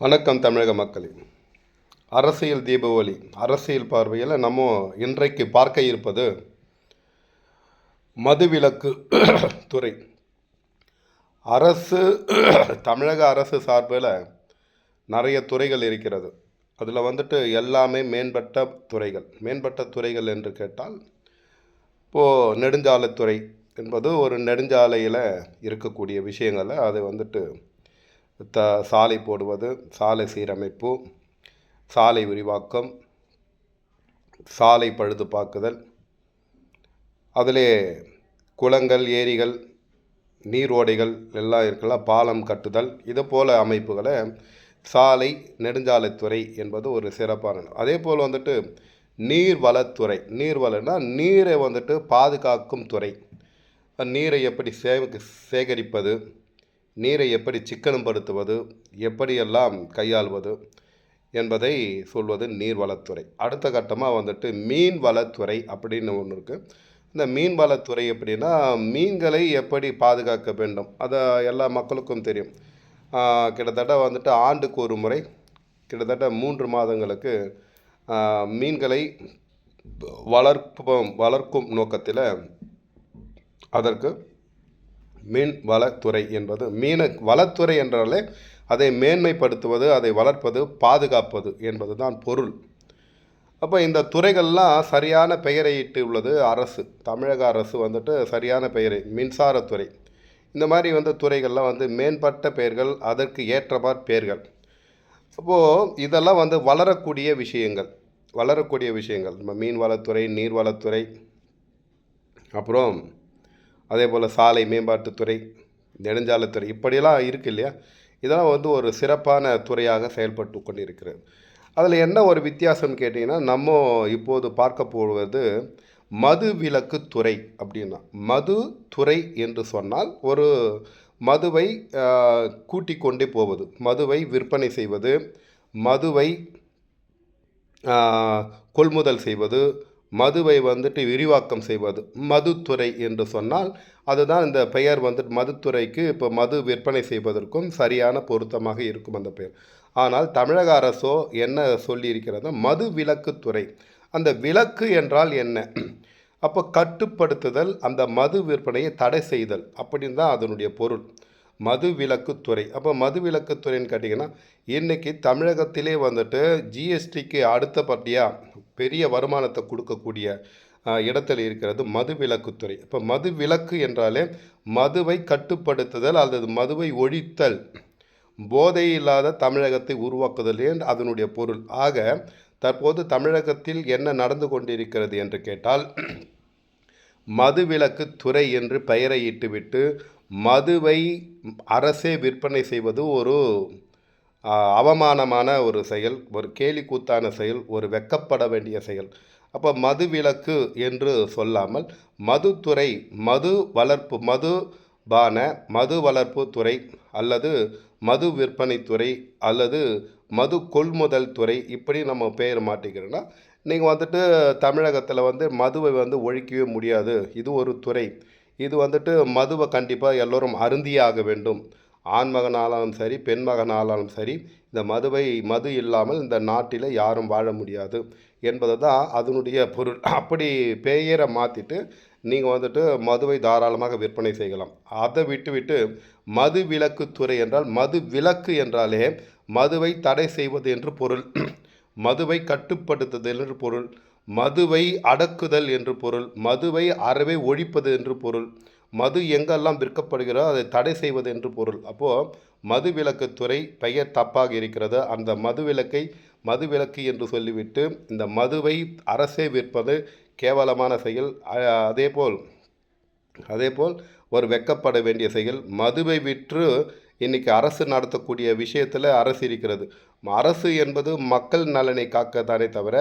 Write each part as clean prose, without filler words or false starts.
வணக்கம் தமிழக மக்களே. அரசியல் தீபாவளி அரசியல் பார்வையில் நம்ம இன்றைக்கு பார்க்க இருப்பது மதுவிலக்கு துறை. அரசு தமிழக அரசு சார்பில் நிறைய துறைகள் இருக்கிறது. அதில் எல்லாமே மேம்பட்ட துறைகள் என்று கேட்டால், இப்போது நெடுஞ்சாலைத்துறை என்பது ஒரு நெடுஞ்சாலையில் இருக்கக்கூடிய விஷயங்களை அது சாலை போடுவது, சாலை சீரமைப்பு, சாலை விரிவாக்கம், சாலை பழுது பார்க்குதல், அதிலே குளங்கள், ஏரிகள், நீரோடைகள் எல்லாம் இருக்கலாம், பாலம் கட்டுதல், இது போல் அமைப்புகளை சாலை நெடுஞ்சாலைத்துறை என்பது ஒரு சிறப்பான. அதே போல் நீர்வளத்துறை. நீர்வளம்னா நீரை பாதுகாக்கும் துறை. நீரை எப்படி சேகரிப்பது, நீரை எப்படி சிக்கனப்படுத்துவது, எப்படியெல்லாம் கையாள்வது என்பதை சொல்வது நீர்வளத்துறை. அடுத்த கட்டமாக மீன் வளத்துறை அப்படின்னு ஒன்று இருக்குது. இந்த மீன் வளத்துறை எப்படின்னா, மீன்களை எப்படி பாதுகாக்க வேண்டும், அதை எல்லா மக்களுக்கும் தெரியும். கிட்டத்தட்ட ஆண்டுக்கு ஒரு முறை கிட்டத்தட்ட 3 மாதங்களுக்கு மீன்களை வளர்க்கும் நோக்கத்தில் அதற்கு மீன் வளத்துறை என்பது, வளத்துறை என்றாலே அதை மேன்மைப்படுத்துவது, அதை வளர்ப்பது, பாதுகாப்பது என்பது தான் பொருள். அப்போ இந்த துறைகள்லாம் சரியான பெயரை இட்டு உள்ளது அரசு. தமிழக அரசு சரியான பெயரை, மின்சாரத்துறை, இந்த மாதிரி துறைகள்லாம் மேம்பட்ட பெயர்கள், அதற்கு ஏற்றவாறு பெயர்கள். அப்போது இதெல்லாம் வளரக்கூடிய விஷயங்கள். நம்ம மீன் வளத்துறை, நீர் வளத்துறை, அப்புறம் அதே போல் சாலை மேம்பாட்டுத்துறை, நெடுஞ்சாலைத்துறை, இப்படியெல்லாம் இருக்குது இல்லையா? இதெல்லாம் ஒரு சிறப்பான துறையாக செயல்பட்டு கொண்டிருக்கிறது. அதில் என்ன ஒரு வித்தியாசம்னு கேட்டிங்கன்னா, நம்ம இப்போது பார்க்க போவது மது விலக்கு துறை. அப்படின்னா மதுத்துறை என்று சொன்னால் ஒரு மதுவை கூட்டிக் கொண்டே போவது, மதுவை விற்பனை செய்வது, மதுவை கொள்முதல் செய்வது, மதுவை விரிவாக்கம் செய்வது, மதுத்துறை என்று சொன்னால் அதுதான் இந்த பெயர். மதுத்துறைக்கு இப்போ மது விற்பனை செய்வதற்கும் சரியான பொருத்தமாக இருக்கும் அந்த பெயர். ஆனால் தமிழக அரசோ என்ன சொல்லியிருக்கிறதோ மது விலக்குத்துறை. அந்த விலக்கு என்றால் என்ன? அப்போ கட்டுப்படுத்துதல், அந்த மது விற்பனையை தடை செய்தல் அப்படின்னு தான் அதனுடைய பொருள், மது விலக்குத்துறை. அப்போ மது விலக்குத்துறைன்னு கேட்டிங்கன்னா, இன்றைக்கி தமிழகத்திலே ஜிஎஸ்டிக்கு அடுத்தபடியாக பெரிய வருமானத்தை கொடுக்கக்கூடிய இடத்தில் இருக்கிறது மது விலக்குத்துறை. இப்போ மது விலக்கு என்றாலே மதுவை கட்டுப்படுத்துதல் அல்லது மதுவை ஒழித்தல், போதை இல்லாத தமிழகத்தை உருவாக்குதல் என்று அதனுடைய பொருள். ஆக தற்போது தமிழகத்தில் என்ன நடந்து கொண்டிருக்கிறது என்று கேட்டால், மதுவிலக்கு துறை என்று பெயரை இட்டுவிட்டு மதுவை அரசே விற்பனை செய்வது ஒரு அவமானமான ஒரு செயல், ஒரு கேலிக்கூத்தான செயல், ஒரு வெக்கப்பட வேண்டிய செயல். அப்போ மதுவிலக்கு என்று சொல்லாமல் மதுத்துறை, மது வளர்ப்பு துறை அல்லது மது விற்பனை துறை அல்லது மது கொள்முதல் துறை, இப்படி நம்ம பெயர் மாட்டிக்கிறோன்னா நீங்கள் தமிழகத்தில் மதுவை ஒழிக்கவே முடியாது. இது ஒரு துறை. இது மதுவை கண்டிப்பாக எல்லோரும் அருந்தியே ஆக வேண்டும். ஆண்மகனாலும் சரி, பெண்மகனாலும் சரி, இந்த மது இல்லாமல் இந்த நாட்டில் யாரும் வாழ முடியாது என்பது தான் அதனுடைய பொருள். அப்படி பெயரை மாற்றிட்டு நீங்கள் மதுவை தாராளமாக விற்பனை செய்யலாம். அதை விட்டு மது விலக்குத்துறை என்றால், மது விலக்கு என்றாலே மதுவை தடை செய்வது என்று பொருள், மதுவை கட்டுப்படுத்துதல் என்று பொருள், மதுவை அடக்குதல் என்று பொருள், மதுவை அறவே ஒழிப்பது என்று பொருள், மது எங்கெல்லாம் விற்கப்படுகிறதோ அதை தடை செய்வது என்று பொருள். அப்போது மது விலக்குத்துறை பெயர் தப்பாக இருக்கிறது. அந்த மதுவிலக்கு என்று சொல்லிவிட்டு இந்த மதுவை அரசே விற்பது கேவலமான செயல். அதேபோல் ஒரு வெக்கப்பட வேண்டிய செயல். மதுவை விற்று இன்றைக்கி அரசு நடத்தக்கூடிய விஷயத்தில் அரசு இருக்கிறது. அரசு என்பது மக்கள் நலனை காக்கத்தானே தவிர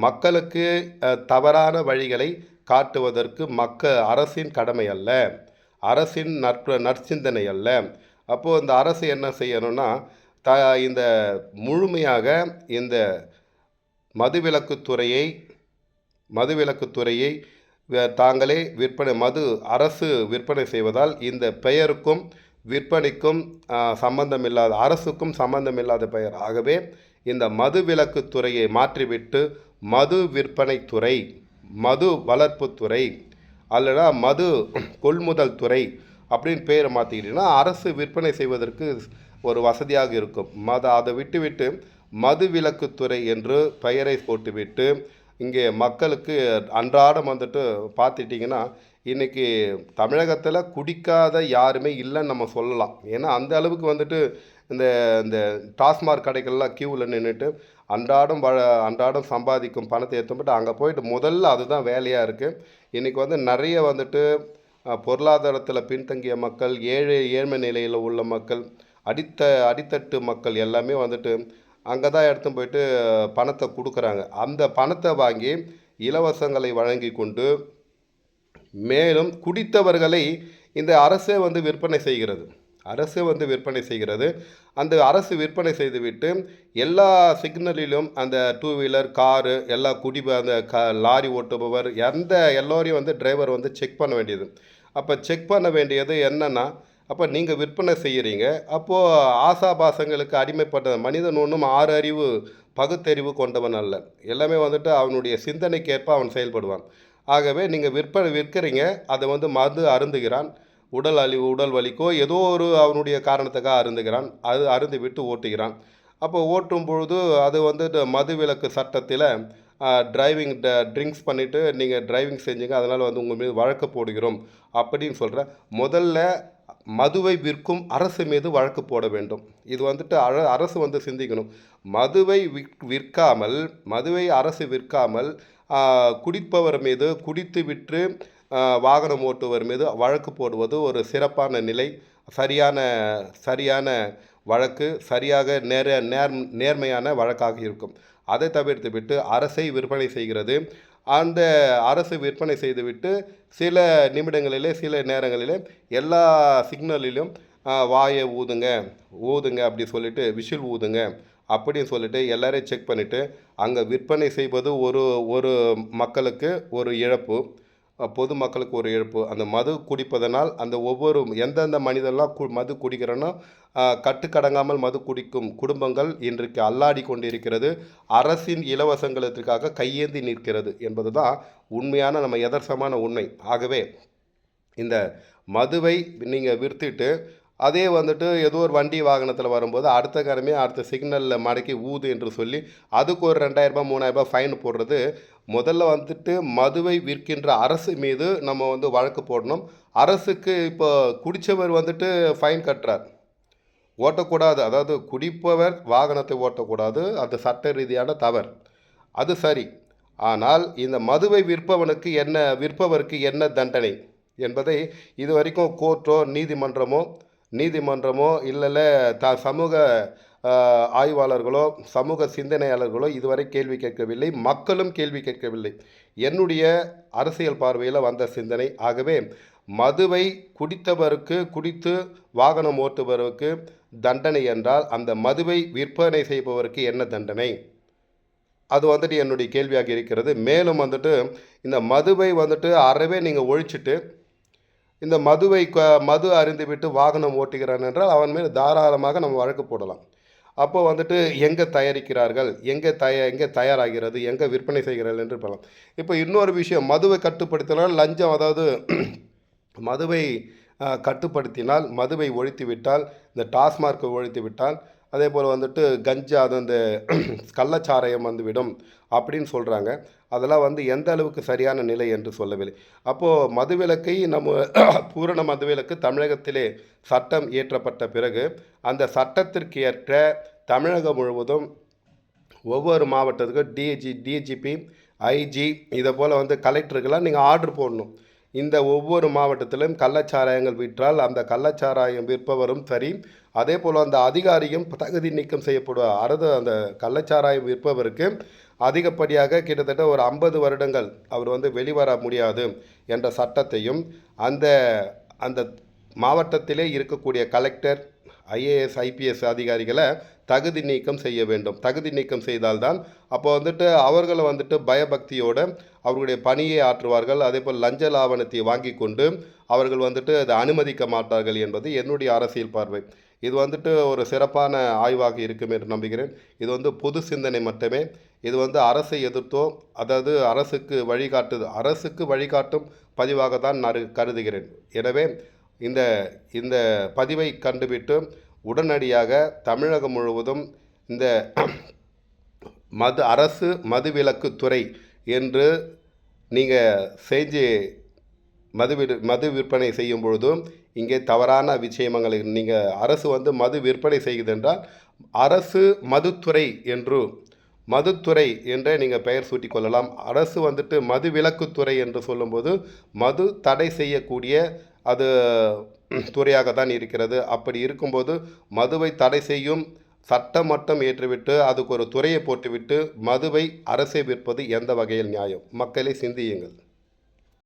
மக்களுக்கு தவறான வழிகளை காட்டுவதற்கு அரசின் கடமை அல்ல, அரசின் நற்சிந்தனை அல்ல. அப்போது இந்த அரசு என்ன செய்யணும்னா, இந்த முழுமையாக இந்த மதுவிலக்குத்துறையை தாங்களே அரசு விற்பனை செய்வதால் இந்த பெயருக்கும் விற்பனைக்கும் சம்பந்தம் இல்லாத, அரசுக்கும் சம்பந்தம் இல்லாத பெயர். ஆகவே இந்த மதுவிலக்கு துறையை மாற்றிவிட்டு மது விற்பனைத்துறை, மது வளர்ப்புத்துறை அல்லனா மது கொள்முதல் துறை அப்படின்னு பேரை மாற்றிக்கிட்டிங்கன்னா அரசு விற்பனை செய்வதற்கு ஒரு வசதியாக இருக்கும். அதை விட்டுவிட்டு மதுவிலக்குத்துறை என்று பெயரை போட்டுவிட்டு இங்கே மக்களுக்கு அன்றாடம் வந்துட்டு பார்த்துட்டிங்கன்னா இன்றைக்கி தமிழகத்தில் குடிக்காத யாருமே இல்லைன்னு நம்ம சொல்லலாம். ஏன்னா அந்த அளவுக்கு வந்துட்டு இந்த இந்த டாஸ்மாக் கடைகள்லாம் க்யூவில் நின்றுட்டு அன்றாடம் சம்பாதிக்கும் பணத்தை எடுத்துட்டு அங்கே போயிட்டு முதல்ல அதுதான் வேலையாக இருக்குது. இன்றைக்கி வந்து நிறைய வந்துட்டு பொருளாதாரத்தில் பின்தங்கிய மக்கள், ஏழ்மை நிலையில் உள்ள மக்கள், அடித்தட்டு மக்கள் எல்லாமே வந்துட்டு அங்கே தான் எடுத்துன்னு போயிட்டு பணத்தை கொடுக்குறாங்க. அந்த பணத்தை வாங்கி இலவசங்களை வழங்கி கொண்டு மேலும் குடித்தவர்களை இந்த அரசே வந்து விற்பனை செய்கிறது. அந்த அரசு விற்பனை செய்துவிட்டு எல்லா சிக்னலிலும் அந்த டூ வீலர், காரு எல்லா அந்த லாரி ஓட்டுபவர் எல்லோரையும் வந்து டிரைவர் வந்து செக் பண்ண வேண்டியது. அப்போ செக் பண்ண வேண்டியது என்னென்னா, அப்போ நீங்கள் விற்பனை செய்கிறீங்க, அப்போது ஆசாபாசங்களுக்கு அடிமைப்பட்ட மனிதன் ஒன்றும் 6 அறிவு பகுத்தறிவு கொண்டவன் அல்ல. எல்லாமே வந்துட்டு அவனுடைய சிந்தனைக்கேற்ப அவன் செயல்படுவான். ஆகவே நீங்கள் விற்கிறீங்க, அதை வந்து மது அருந்துகிறான், உடல் வலிக்கோ ஏதோ ஒரு அவனுடைய காரணத்துக்காக அருந்துகிறான், அது அருந்து விட்டு ஓட்டுகிறான். அப்போ ஓட்டும் பொழுது அது வந்துட்டு மதுவிலக்கு சட்டத்தில் ட்ரிங்க்ஸ் பண்ணிவிட்டு நீங்கள் டிரைவிங் செஞ்சீங்க, அதனால் வந்து உங்கள் மீது வழக்கு போடுகிறோம் அப்படின்னு சொல்கிற. முதல்ல மதுவை விற்கும் அரசு மீது வழக்கு போட வேண்டும். இது வந்துட்டு அரசு வந்து சிந்திக்கணும். மதுவை அரசு விற்காமல் குடிப்பவர் மீது, குடித்து விற்று வாகனம் ஓட்டுவர் மீது வழக்கு போடுவது ஒரு சிறப்பான நிலை, சரியான வழக்கு, சரியாக நேர்மையான வழக்காக இருக்கும். அதை தவிர்த்து விட்டு அரசை விற்பனை செய்கிறது. அந்த அரசு விற்பனை செய்துவிட்டு சில நிமிடங்களிலே, சில நேரங்களிலே எல்லா சிக்னலிலும் வாயை ஊதுங்க அப்படி சொல்லிட்டு, விஷில் ஊதுங்க அப்படின்னு சொல்லிட்டு எல்லாரையும் செக் பண்ணிவிட்டு அங்கே விற்பனை செய்வது ஒரு மக்களுக்கு ஒரு இழப்பு, பொதுமக்களுக்கு ஒரு இழப்பு. அந்த மது குடிப்பதனால் அந்த எந்தெந்த மனிதெல்லாம் மது குடிக்கிறனோ கட்டுக்கடங்காமல் மது குடிக்கும் குடும்பங்கள் இன்றைக்கு அல்லாடி கொண்டிருக்கிறது. அரசின் இலவசங்களுக்காக கையேந்தி நிற்கிறது என்பது தான் உண்மையான நம்ம யதார்த்தமான உண்மை. ஆகவே இந்த மதுவை நீங்கள் விற்றுட்டு அதே வந்துட்டு ஏதோ ஒரு வண்டி வாகனத்தில் வரும்போது அடுத்த சிக்னலில் மடக்கி ஊது என்று சொல்லி அதுக்கு ஒரு 2000 3000 ஃபைன் போடுறது. முதல்ல வந்துட்டு மதுவை விற்கின்ற அரசு மீது நம்ம வந்து வழக்கு போடணும். அரசுக்கு இப்போ குடித்தவர் வந்துட்டு ஃபைன் கட்டுறார், ஓட்டக்கூடாது. அதாவது குடிப்பவர் வாகனத்தை ஓட்டக்கூடாது, அது சட்ட ரீதியான தவறு, அது சரி. ஆனால் இந்த மதுவை விற்பவருக்கு என்ன தண்டனை என்பதை இதுவரைக்கும் கோர்ட்டோ நீதிமன்றமோ இல்லை சமூக ஆய்வாளர்களோ சமூக சிந்தனையாளர்களோ இதுவரை கேள்வி கேட்கவில்லை, மக்களும் கேள்வி கேட்கவில்லை. என்னுடைய அரசியல் பார்வையில் வந்த சிந்தனை. ஆகவே மதுவை குடித்து வாகனம் ஓட்டுபவருக்கு தண்டனை என்றால் அந்த மதுவை விற்பனை செய்பவருக்கு என்ன தண்டனை, அது வந்துட்டு என்னுடைய கேள்வியாக இருக்கிறது. மேலும் வந்துட்டு இந்த மதுவை வந்துட்டு அறவே நீங்கள் ஒழிச்சிட்டு இந்த மது அருந்திவிட்டு வாகனம் ஓட்டுகிறான் என்றால் அவன் மேல் தாராளமாக நம்ம வழக்கு போடலாம். அப்போ வந்துட்டு எங்கே தயாரிக்கிறார்கள், எங்கே தயாராகிறது, எங்கே விற்பனை செய்கிறார்கள் என்று சொல்லலாம். இப்போ இன்னொரு விஷயம், மதுவை கட்டுப்படுத்தினால் லஞ்சம், அதாவது மதுவை கட்டுப்படுத்தினால், மதுவை ஒழித்துவிட்டால், இந்த டாஸ்மார்க்கை ஒழித்துவிட்டால், அதே போல் வந்துட்டு கஞ்சா, அது அந்த கள்ளச்சாராயம் வந்துவிடும் அப்படின்னு சொல்கிறாங்க. அதெல்லாம் வந்து எந்த அளவுக்கு சரியான நிலை என்று சொல்லவில்லை. அப்போது மதுவிலக்கை பூரண மதுவிலக்கு தமிழகத்திலே சட்டம் இயற்றப்பட்ட பிறகு அந்த சட்டத்திற்கு ஏற்ற தமிழகம் முழுவதும் ஒவ்வொரு மாவட்டத்துக்கும் டிஜிபி, ஐஜி இதை போல் வந்து கலெக்டருக்கெல்லாம் நீங்கள் ஆர்டர் போடணும். இந்த ஒவ்வொரு மாவட்டத்திலும் கள்ளச்சாராயங்கள் விற்றால் அந்த கள்ளச்சாராயம் விற்பவரும் சரி, அதே போல் அந்த அதிகாரியும் தகுதி நீக்கம் செய்யப்படுவார். அந்த கள்ளச்சாராயம் விற்பவருக்கு அதிகப்படியாக கிட்டத்தட்ட ஒரு 50 வருடங்கள் அவர் வந்து வெளிவர முடியாது என்ற சட்டத்தையும் அந்த மாவட்டத்திலே இருக்கக்கூடிய கலெக்டர், ஐஏஎஸ், ஐபிஎஸ் அதிகாரிகளை தகுதி நீக்கம் செய்ய வேண்டும். தகுதி நீக்கம் செய்தால்தான் அப்போ வந்துட்டு அவர்களை வந்துட்டு பயபக்தியோடு அவர்களுடைய பணியை ஆற்றுவார்கள். அதே போல் லஞ்ச லாவணத்தை வாங்கி கொண்டு அவர்கள் வந்துட்டு அதை அனுமதிக்க மாட்டார்கள் என்பது என்னுடைய அரசியல் பார்வை. இது வந்துட்டு ஒரு சிறப்பான ஆய்வாக இருக்கும் என்று நம்புகிறேன். இது வந்து பொது சிந்தனை மட்டுமே. இது வந்து அரசை எதிர்த்தோ, அதாவது அரசுக்கு வழிகாட்டும் பதிவாக தான் நான் கருதுகிறேன். எனவே இந்த இந்த பதிவை கண்டுவிட்டு உடனடியாக தமிழகம் முழுவதும் இந்த அரசு மதுவிலக்குத்துறை என்று நீங்கள் செஞ்சு மது விற்பனை செய்யும் பொழுதும் இங்கே தவறான விஷயங்களை நீங்கள் அரசு வந்து மது விற்பனை செய்யுது என்றால் அரசு மதுத்துறை என்றே நீங்கள் பெயர் சூட்டிக் கொள்ளலாம். அரசு வந்துட்டு மது விலக்குத்துறை என்று சொல்லும்போது மது தடை செய்யக்கூடிய அது துறையாக தான் இருக்கிறது. அப்படி இருக்கும்போது மதுவை தடை செய்யும் சட்டம் மட்டும் ஏற்றிவிட்டு அதுக்கு ஒரு துறையை போட்டுவிட்டு மதுவை அரசே விற்பது எந்த வகையில் நியாயம்? மக்களை சிந்தியுங்கள்.